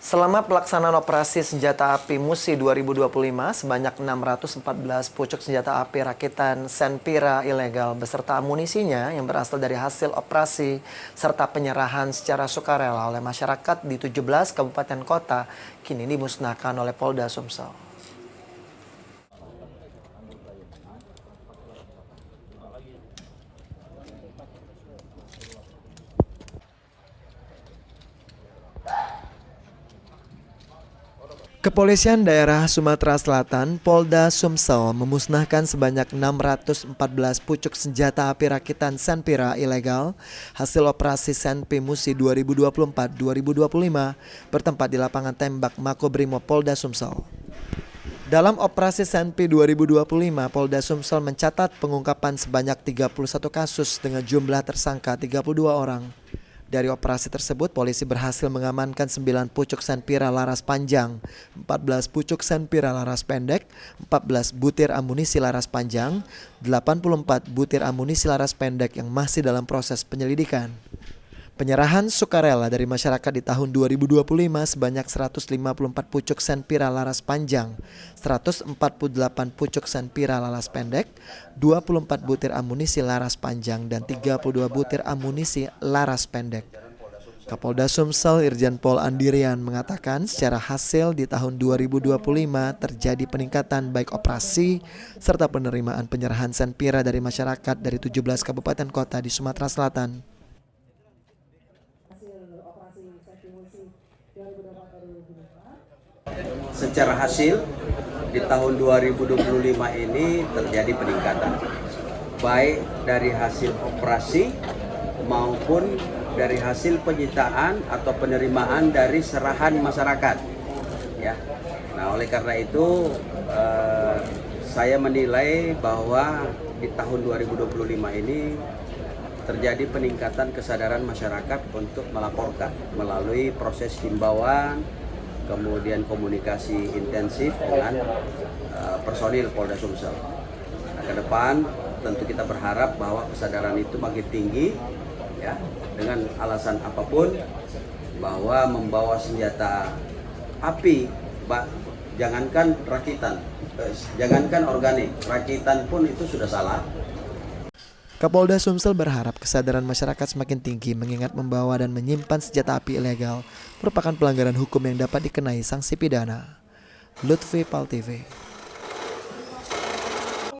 Selama pelaksanaan operasi senjata api Musi 2025, sebanyak 614 pucuk senjata api rakitan Senpira ilegal beserta amunisinya yang berasal dari hasil operasi serta penyerahan secara sukarela oleh masyarakat di 17 kabupaten kota kini dimusnahkan oleh Polda Sumsel. Kepolisian Daerah Sumatera Selatan, Polda Sumsel memusnahkan sebanyak 614 pucuk senjata api rakitan Senpira ilegal hasil operasi Senpi Musi 2024-2025 bertempat di lapangan tembak Makobrimob Polda Sumsel. Dalam operasi Senpi 2025, Polda Sumsel mencatat pengungkapan sebanyak 31 kasus dengan jumlah tersangka 32 orang. Dari operasi tersebut, polisi berhasil mengamankan 9 pucuk Senpira laras panjang, 14 pucuk Senpira laras pendek, 14 butir amunisi laras panjang, 84 butir amunisi laras pendek yang masih dalam proses penyelidikan. Penyerahan sukarela dari masyarakat di tahun 2025 sebanyak 154 pucuk Senpira laras panjang, 148 pucuk Senpira laras pendek, 24 butir amunisi laras panjang, dan 32 butir amunisi laras pendek. Kapolda Sumsel Irjen Pol Andirian mengatakan secara hasil di tahun 2025 terjadi peningkatan baik operasi serta penerimaan penyerahan Senpira dari masyarakat dari 17 kabupaten kota di Sumatera Selatan. Secara hasil di tahun 2025 ini terjadi peningkatan baik dari hasil operasi maupun dari hasil penyitaan atau penerimaan dari serahan masyarakat ya. Nah, oleh karena itu saya menilai bahwa di tahun 2025 ini terjadi peningkatan kesadaran masyarakat untuk melaporkan melalui proses himbauan, kemudian komunikasi intensif dengan personil Polda Sumsel. Nah, ke depan tentu kita berharap bahwa kesadaran itu makin tinggi ya, dengan alasan apapun bahwa membawa senjata api, jangankan rakitan, jangankan organik, rakitan pun itu sudah salah. Kapolda Sumsel berharap kesadaran masyarakat semakin tinggi mengingat membawa dan menyimpan senjata api ilegal merupakan pelanggaran hukum yang dapat dikenai sanksi pidana. Lutfi Pal TV.